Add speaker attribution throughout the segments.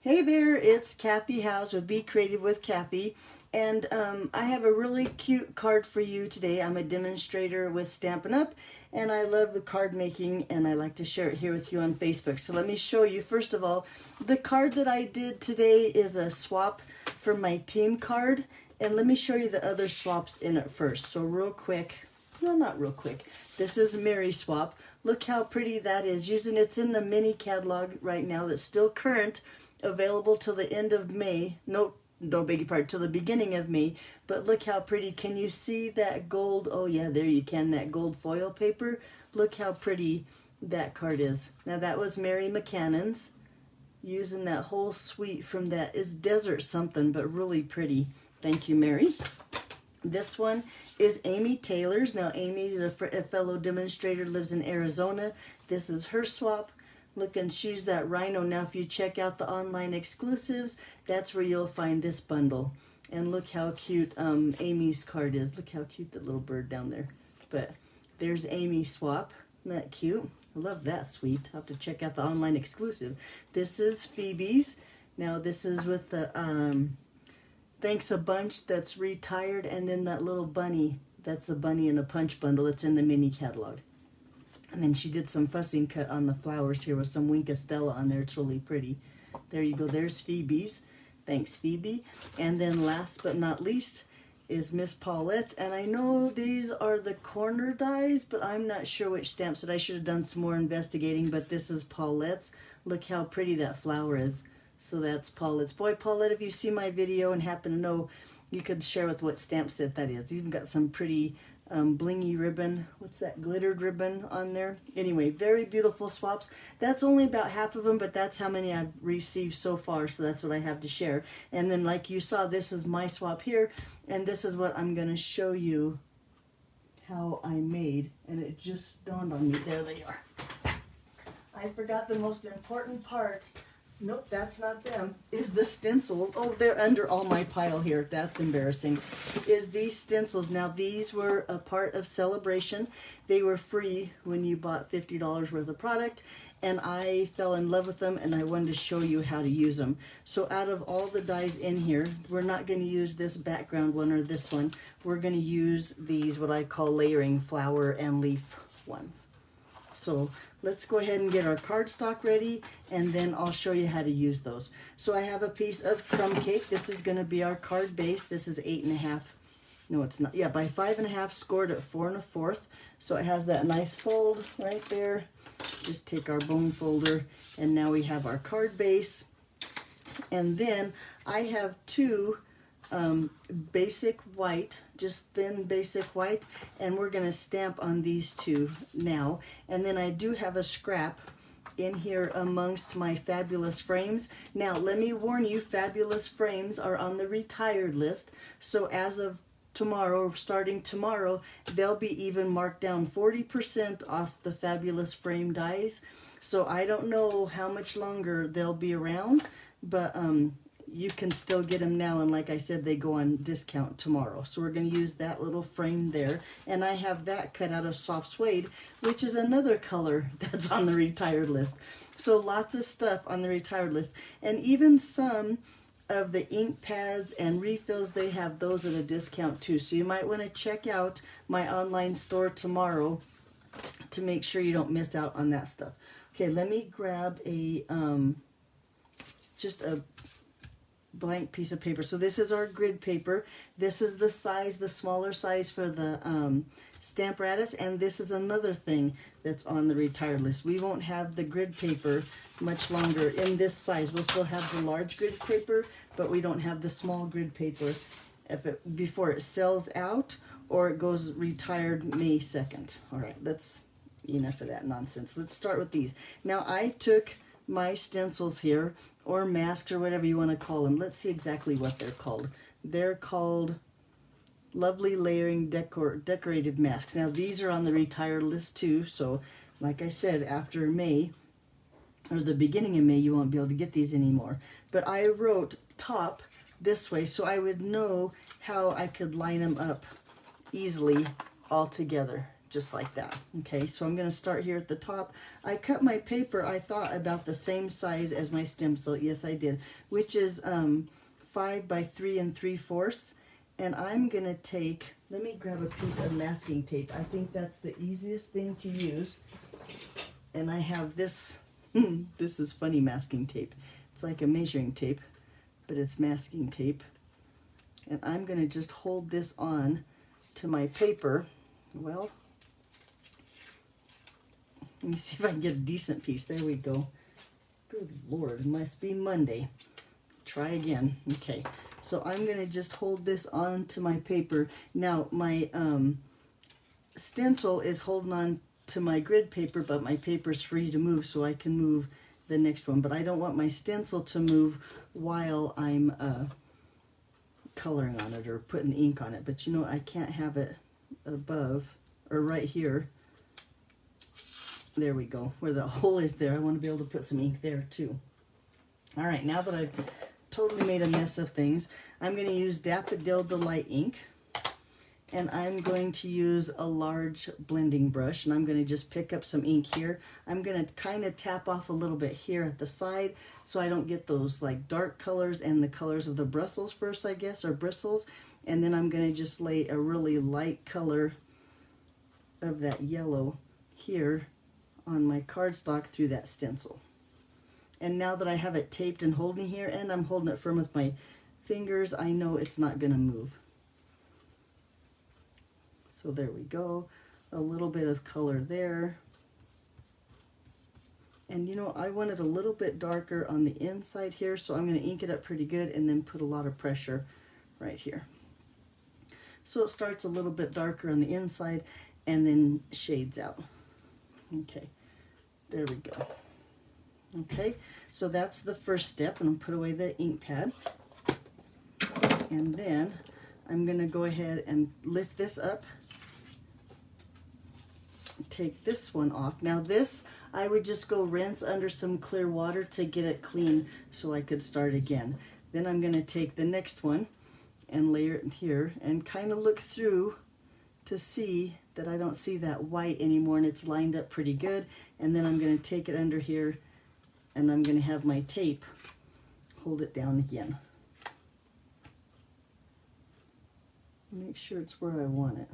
Speaker 1: Hey there, it's Kathy House with Be Creative with Kathy, and I have a really cute card for you today. I'm a demonstrator with Stampin' Up, and I love the card making, and I like to share it here with you on Facebook. So let me show you, first of all, the card that I did today is a swap for my team card, and let me show you the other swaps in it first. So real quick, well, not real quick, this is Mary swap. Look how pretty that is. It's in the mini catalog right now that's still current, available till the end of May. No, beg your pardon, till the beginning of May. But look how pretty. Can you see that gold? Oh yeah, there you can. That gold foil paper. Look how pretty that card is. Now that was Mary McCannon's, using that whole suite from that. It's desert something, but really pretty. Thank you, Mary. This one is Amy Taylor's. Now Amy is a fellow demonstrator, lives in Arizona. This is her swap. Look, and she's that rhino. Now if you check out the online exclusives, that's where you'll find this bundle. And look how cute Amy's card is. Look how cute that little bird down there. But there's Amy's swap. Isn't that cute? I love that suite. I'll have to check out the online exclusive. This is Phoebe's. Now this is with the Thanks a Bunch that's retired, and then that little bunny. That's a bunny in a punch bundle. It's in the mini catalog. And then she did some fussing cut on the flowers here with some Wink Stella on there. It's really pretty. There you go. There's Phoebe's. Thanks, Phoebe. And then last but not least is Miss Paulette. And I know these are the corner dies, but I'm not sure which stamps that I should have done some more investigating. But this is Paulette's. Look how pretty that flower is. So that's Paulette's. Boy, Paulette, if you see my video and happen to know, you could share with what stamp set that is. You've got some pretty blingy ribbon. What's that, glittered ribbon on there? Anyway, very beautiful swaps. That's only about half of them, but that's how many I've received so far, so that's what I have to share. And then like you saw, this is my swap here, and this is what I'm going to show you how I made, and it just dawned on me. There they are. I forgot the most important part. Nope, that's not them. Is the stencils. Oh, they're under all my pile here. That's embarrassing. Is these stencils. Now, these were a part of Celebration. They were free when you bought $50 worth of product, and I fell in love with them, and I wanted to show you how to use them. So out of all the dies in here, we're not going to use this background one or this one. We're going to use these, what I call layering flower and leaf ones. So let's go ahead and get our cardstock ready, and then I'll show you how to use those. So I have a piece of crumb cake. This is going to be our card base. This is 8.5. No, it's not. Yeah, by 5.5, scored at 4 1/4. So it has that nice fold right there. Just take our bone folder, and now we have our card base. And then I have two basic white, just thin basic white, and we're going to stamp on these two now. And then I do have a scrap in here amongst my fabulous frames. Now let me warn you, fabulous frames are on the retired list, so as of tomorrow, starting tomorrow, they'll be even marked down 40% off the fabulous frame dies. So I don't know how much longer they'll be around, but you can still get them now, and like I said, they go on discount tomorrow. So we're going to use that little frame there, and I have that cut out of soft suede, which is another color that's on the retired list. So lots of stuff on the retired list, and even some of the ink pads and refills, they have those at a discount too. So you might want to check out my online store tomorrow to make sure you don't miss out on that stuff. Okay, let me grab a just a blank piece of paper. So this is our grid paper. This is the size, the smaller size for the Stamparatus, and this is another thing that's on the retired list. We won't have the grid paper much longer in this size. We'll still have the large grid paper, but we don't have the small grid paper before it sells out or it goes retired May 2nd. All right, that's enough of that nonsense. Let's start with these. Now I took my stencils here, or masks, or whatever you want to call them. Let's see exactly what they're called. They're called Lovely Layering Decorative Masks. Now these are on the retired list too, so like I said, after May, or the beginning of May, you won't be able to get these anymore. But I wrote top this way so I would know how I could line them up easily all together. just like that. Okay, so I'm going to start here at the top. I cut my paper, I thought, about the same size as my stencil. Yes, I did, which is 5 by 3 3/4. And I'm going to take, let me grab a piece of masking tape. I think that's the easiest thing to use. And I have this, this is funny masking tape. It's like a measuring tape, but it's masking tape. And I'm going to just hold this on to my paper. Well, let me see if I can get a decent piece. There we go. Good Lord, it must be Monday. Try again. Okay, so I'm going to just hold this on to my paper. Now, my stencil is holding on to my grid paper, but my paper's free to move, so I can move the next one. But I don't want my stencil to move while I'm coloring on it or putting the ink on it. But you know, I can't have it above or right here. There we go, where the hole is there. I want to be able to put some ink there too. All right, now that I've totally made a mess of things, I'm going to use Daffodil Delight ink, and I'm going to use a large blending brush, and I'm going to just pick up some ink here. I'm going to kind of tap off a little bit here at the side so I don't get those like dark colors and the colors of the bristles first, I guess, or bristles. And then I'm going to just lay a really light color of that yellow here on my cardstock through that stencil. And now that I have it taped and holding here, and I'm holding it firm with my fingers, I know it's not going to move. So there we go, a little bit of color there. And you know, I want it a little bit darker on the inside here, so I'm going to ink it up pretty good and then put a lot of pressure right here. So it starts a little bit darker on the inside and then shades out. Okay, there we go. Okay, so that's the first step, and I'll put away the ink pad. And then I'm going to go ahead and lift this up, take this one off. Now this, I would just go rinse under some clear water to get it clean so I could start again. Then I'm going to take the next one and layer it here and kind of look through to see that I don't see that white anymore and it's lined up pretty good. And then I'm going to take it under here and I'm going to have my tape hold it down again. Make sure it's where I want it.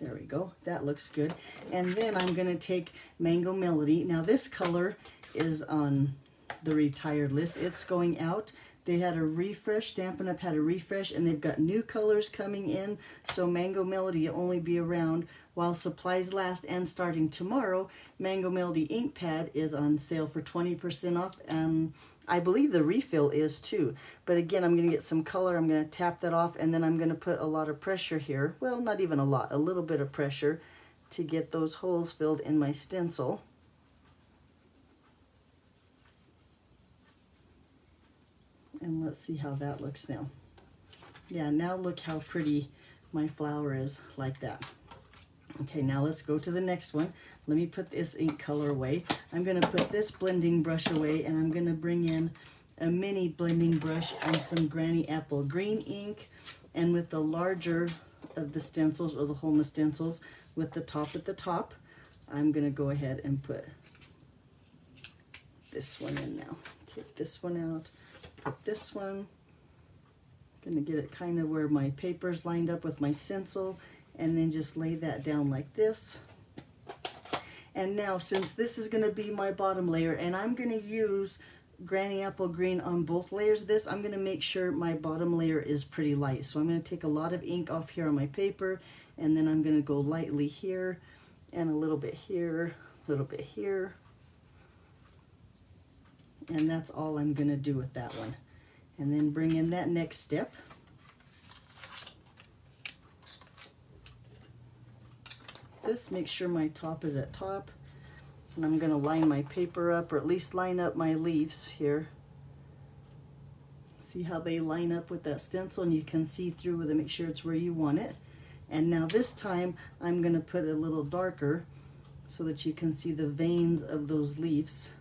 Speaker 1: There we go, that looks good. And then I'm going to take Mango Melody. Now this color is on the retired list. It's going out. They had a refresh, Stampin' Up! Had a refresh, and they've got new colors coming in. So Mango Melody will only be around while supplies last, and starting tomorrow, Mango Melody ink pad is on sale for 20% off. I believe the refill is too. But again, I'm going to get some color. I'm going to tap that off, and then I'm going to put a lot of pressure here. Well, not even a lot, a little bit of pressure to get those holes filled in my stencil. And let's see how that looks now. Yeah, now look how pretty my flower is like that. Okay, now let's go to the next one. Let me put this ink color away. I'm going to put this blending brush away, and I'm going to bring in a mini blending brush and some Granny Apple Green ink. And with the larger of the stencils, or the whole stencils, with the top at the top, I'm going to go ahead and put this one in now. Take this one out. Put this one. I'm going to get it kind of where my paper's lined up with my stencil, and then just lay that down like this. And now, since this is going to be my bottom layer, and I'm going to use Granny Apple Green on both layers of this, I'm going to make sure my bottom layer is pretty light. So I'm going to take a lot of ink off here on my paper, and then I'm going to go lightly here, and a little bit here, a little bit here. And that's all I'm going to do with that one. And then bring in that next step. This, make sure my top is at top. And I'm going to line my paper up, or at least line up my leaves here. See how they line up with that stencil, and you can see through with it, make sure it's where you want it. And now this time I'm going to put a little darker so that you can see the veins of those leaves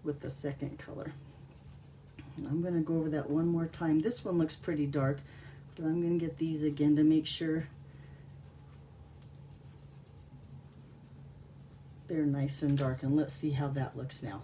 Speaker 1: with the second color. And I'm going to go over that one more time. This one looks pretty dark. But I'm going to get these again to make sure they're nice and dark, and let's see how that looks now.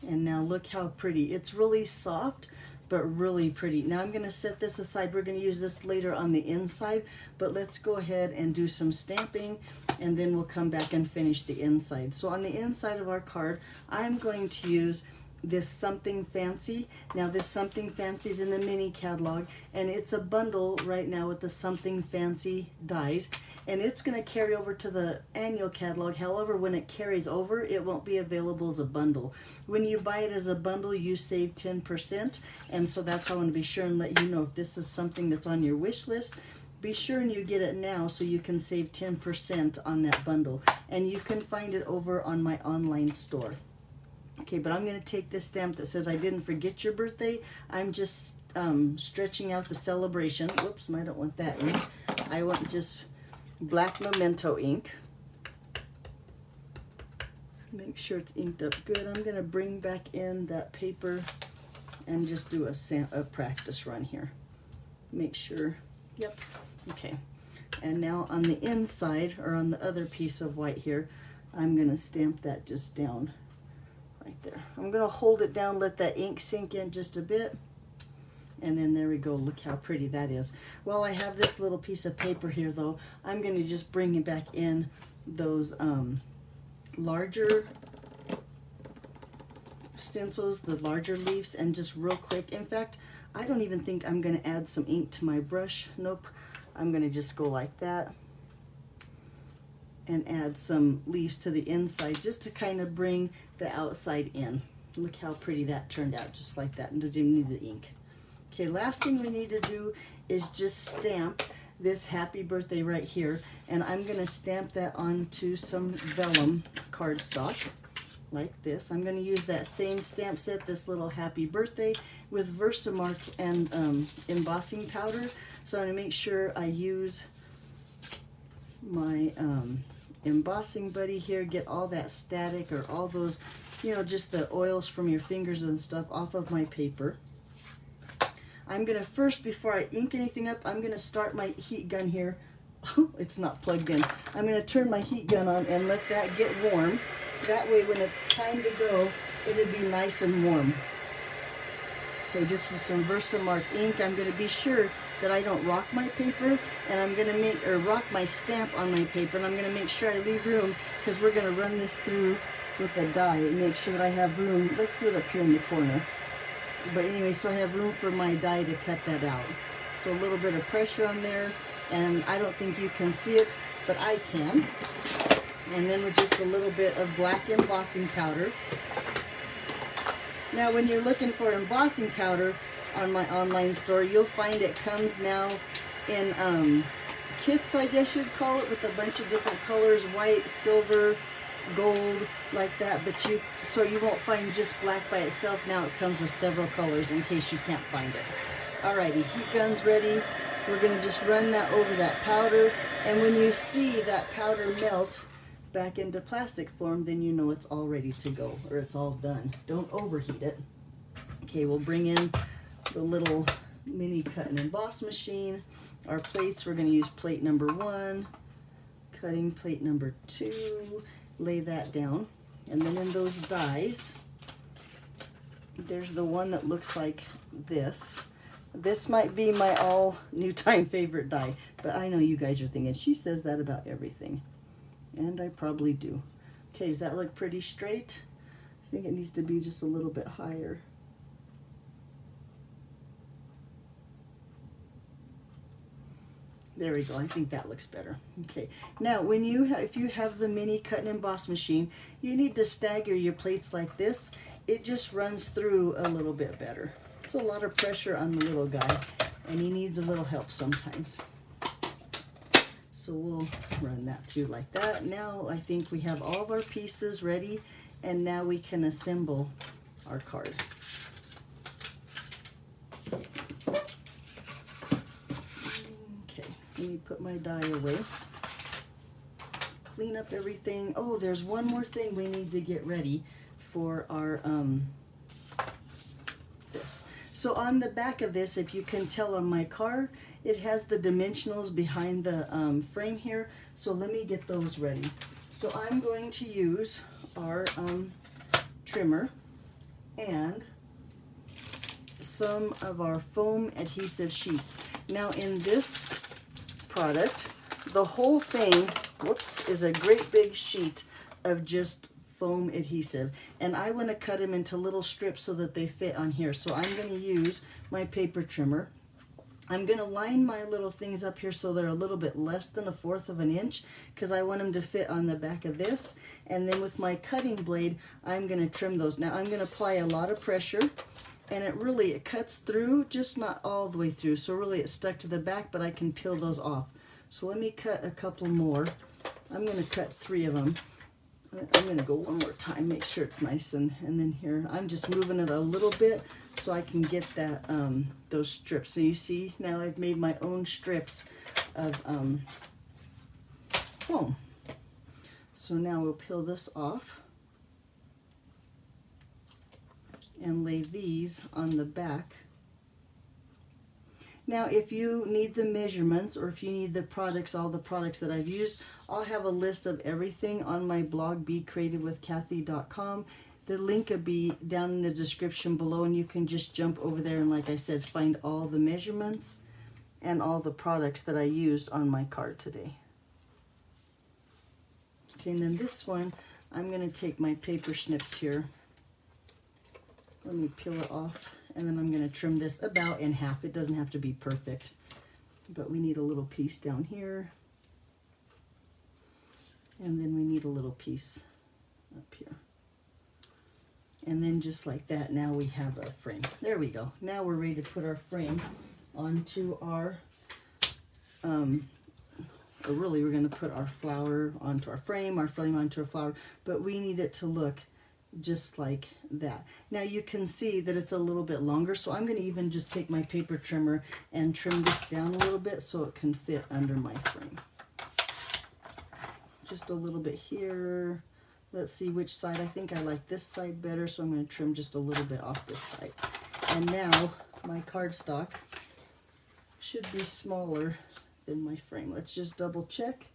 Speaker 1: And now look how pretty. It's really soft, but really pretty. Now I'm going to set this aside. We're going to use this later on the inside, but let's go ahead and do some stamping, and then we'll come back and finish the inside. So on the inside of our card, I'm going to use this Something Fancy. Now this Something Fancy is in the mini catalog, and it's a bundle right now with the Something Fancy dies, and it's going to carry over to the annual catalog. However, when it carries over, it won't be available as a bundle. When you buy it as a bundle, you save 10%, and so that's why I want to be sure and let you know if this is something that's on your wish list. Be sure and you get it now so you can save 10% on that bundle, and you can find it over on my online store. Okay, but I'm going to take this stamp that says I didn't forget your birthday. I'm just stretching out the celebration. Whoops, and I don't want that ink. I want just black memento ink. Make sure it's inked up good. I'm going to bring back in that paper and just do a practice run here. Make sure, yep, okay. And now on the inside, or on the other piece of white here, I'm going to stamp that just down. Right there. I'm going to hold it down, let that ink sink in just a bit, and then there we go. Look how pretty that is. While I have this little piece of paper here though, I'm going to just bring it back in those larger stencils, the larger leaves, and just real quick. In fact, I don't even think I'm going to add some ink to my brush. Nope. I'm going to just go like that and add some leaves to the inside just to kind of bring the outside in. Look how pretty that turned out, just like that, and didn't need the ink. Okay, last thing we need to do is just stamp this happy birthday right here, and I'm going to stamp that onto some vellum cardstock like this. I'm going to use that same stamp set, this little happy birthday, with Versamark and embossing powder. So I'm going to make sure I use my embossing buddy here, get all that static or all those, you know, just the oils from your fingers and stuff off of my paper. I'm going to first, before I ink anything up, I'm going to start my heat gun here. Oh, it's not plugged in. I'm going to turn my heat gun on and let that get warm. That way when it's time to go, it'll be nice and warm. Okay, just with some Versamark ink, I'm going to be sure that I don't rock my paper, and I'm going to rock my stamp on my paper, and I'm going to make sure I leave room, because we're going to run this through with a die and make sure that I have room. Let's do it up here in the corner. But anyway, so I have room for my die to cut that out. So a little bit of pressure on there, and I don't think you can see it, but I can. And then with just a little bit of black embossing powder. Now when you're looking for embossing powder on my online store, you'll find it comes now in kits, I guess you'd call it, with a bunch of different colors, white, silver, gold, like that. But so you won't find just black by itself. Now it comes with several colors in case you can't find it. Alrighty, heat gun's ready. We're going to just run that over that powder, and when you see that powder melt back into plastic form, then you know it's all ready to go, or it's all done. Don't overheat it. Okay, we'll bring in the little mini cut and emboss machine. Our plates, we're going to use plate number 1, cutting plate number 2, lay that down, and then in those dies, there's the one that looks like this. This might be my all new time favorite die, but I know you guys are thinking, she says that about everything. And I probably do. Okay, does that look pretty straight? I think it needs to be just a little bit higher. There we go. I think that looks better. Okay. Now, when if you have the mini cut and emboss machine, you need to stagger your plates like this. It just runs through a little bit better. It's a lot of pressure on the little guy, and he needs a little help sometimes. So we'll run that through like that. Now I think we have all of our pieces ready, and now we can assemble our card. Okay, let me put my die away. Clean up everything. Oh, there's one more thing we need to get ready for our this. So on the back of this, if you can tell on my card, it has the dimensionals behind the frame here. So let me get those ready. So I'm going to use our trimmer and some of our foam adhesive sheets. Now in this product, the whole thing, whoops, is a great big sheet of just foam adhesive, and I want to cut them into little strips so that they fit on here. So I'm going to use my paper trimmer. I'm going to line my little things up here so they're a little bit less than 1/4 of an inch, because I want them to fit on the back of this. And then with my cutting blade, I'm going to trim those. Now I'm going to apply a lot of pressure, and it cuts through, just not all the way through. So really it's stuck to the back, but I can peel those off. So let me cut a couple more. I'm going to cut 3 of them. I'm going to go one more time, make sure it's nice, and then here I'm just moving it a little bit so I can get that those strips. So you see now I've made my own strips of foam. So now we'll peel this off and lay these on the back. Now if you need the measurements, or if you need the products, all the products that I've used, I'll have a list of everything on my blog, becreativewithkathy.com. The link will be down in the description below, and you can just jump over there and, like I said, find all the measurements and all the products that I used on my card today. Okay, and then this one, I'm going to take my paper snips here. Let me peel it off. And then I'm going to trim this about in half. It doesn't have to be perfect, but we need a little piece down here. And then we need a little piece up here. And then just like that, now we have a frame. There we go. Now we're ready to put our frame onto our, or really we're going to put our flower onto our frame onto our flower, but we need it to look just like that. Now you can see that it's a little bit longer, so I'm going to even just take my paper trimmer and trim this down a little bit so it can fit under my frame. Just a little bit here. Let's see which side. I think I like this side better, so I'm going to trim just a little bit off this side. And now my cardstock should be smaller than my frame. Let's just double check.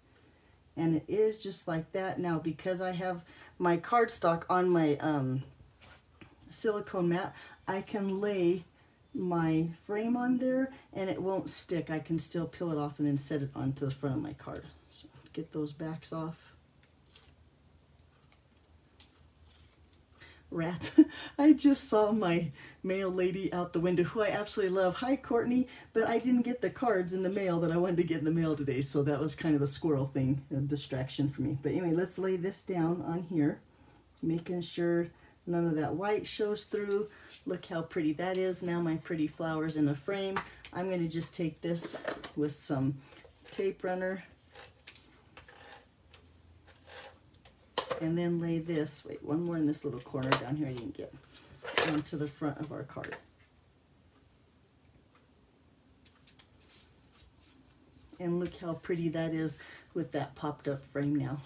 Speaker 1: And it is just like that. Now because I have my cardstock on my silicone mat, I can lay my frame on there and it won't stick. I can still peel it off and then set it onto the front of my card. So get those backs off. Rat. I just saw my mail lady out the window, who I absolutely love. Hi, Courtney. But I didn't get the cards in the mail that I wanted to get in the mail today, so that was kind of a squirrel thing, a distraction for me. But anyway, let's lay this down on here, making sure none of that white shows through. Look how pretty that is. Now my pretty flowers in a frame. I'm going to just take this with some tape runner and then lay this, wait, one more in this little corner down here I didn't get, onto the front of our card. And look how pretty that is with that popped up frame now.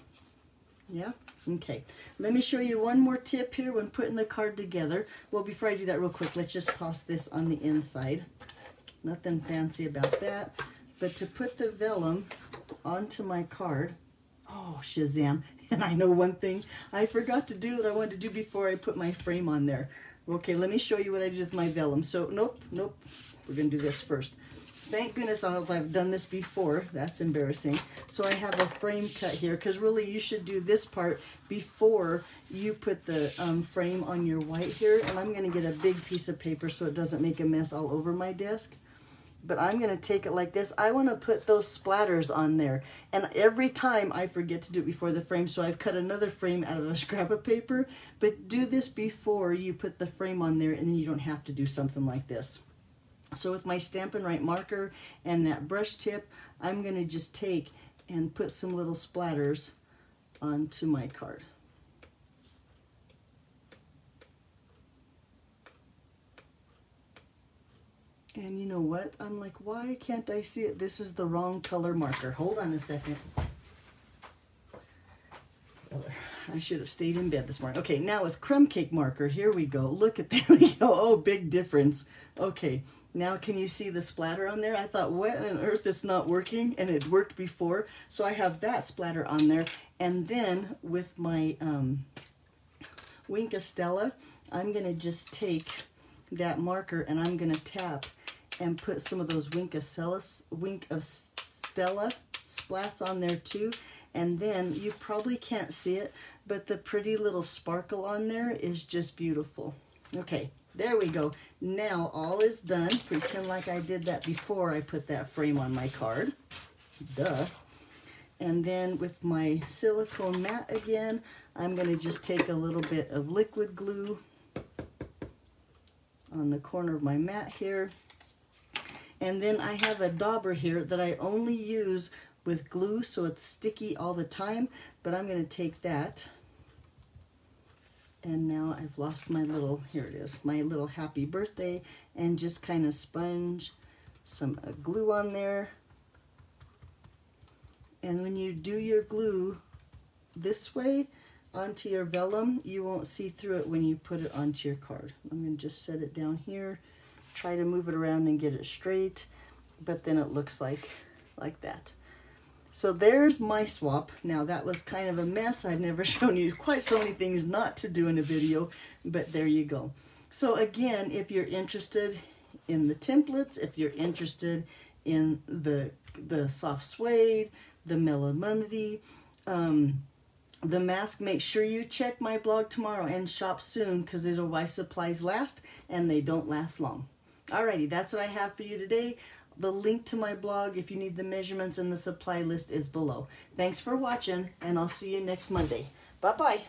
Speaker 1: Yeah? Okay. Let me show you one more tip here when putting the card together. Well, before I do that real quick, let's just toss this on the inside. Nothing fancy about that. But to put the vellum onto my card, oh, Shazam. And I know one thing I forgot to do that I wanted to do before I put my frame on there. Okay, let me show you what I did with my vellum. So, nope. We're going to do this first. Thank goodness I've done this before. That's embarrassing. So I have a frame cut here, because really you should do this part before you put the frame on your white here. And I'm going to get a big piece of paper so it doesn't make a mess all over my desk. But I'm going to take it like this. I want to put those splatters on there. And every time I forget to do it before the frame, so I've cut another frame out of a scrap of paper. But do this before you put the frame on there, and then you don't have to do something like this. So with my Stampin' Right marker and that brush tip, I'm going to just take and put some little splatters onto my card. And you know what? I'm like, why can't I see it? This is the wrong color marker. Hold on a second. I should have stayed in bed this morning. Okay, now with crumb cake marker, here we go. Look at, there we go. Oh, big difference. Okay, now can you see the splatter on there? I thought, what on earth, it's not working, and it worked before. So I have that splatter on there. And then with my Wink of Stella, I'm gonna just take that marker and I'm gonna tap and put some of those Wink of Stella splats on there too. And then you probably can't see it, but the pretty little sparkle on there is just beautiful. Okay, there we go. Now all is done. Pretend like I did that before I put that frame on my card. Duh. And then with my silicone mat again, I'm going to just take a little bit of liquid glue on the corner of my mat here. And then I have a dauber here that I only use with glue, so it's sticky all the time, but I'm going to take that, and now I've lost my little, here it is, my little happy birthday, and just kind of sponge some glue on there. And when you do your glue this way onto your vellum, you won't see through it when you put it onto your card. I'm going to just set it down here, try to move it around and get it straight, but then it looks like that. So there's my swap. Now that was kind of a mess. I've never shown you quite so many things not to do in a video, but there you go. So again, if you're interested in the templates, if you're interested in the soft suede, the melamine, the mask, make sure you check my blog tomorrow and shop soon, because these are why supplies last, and they don't last long. Alrighty, that's what I have for you today. The link to my blog, if you need the measurements and the supply list, is below. Thanks for watching, and I'll see you next Monday. Bye-bye.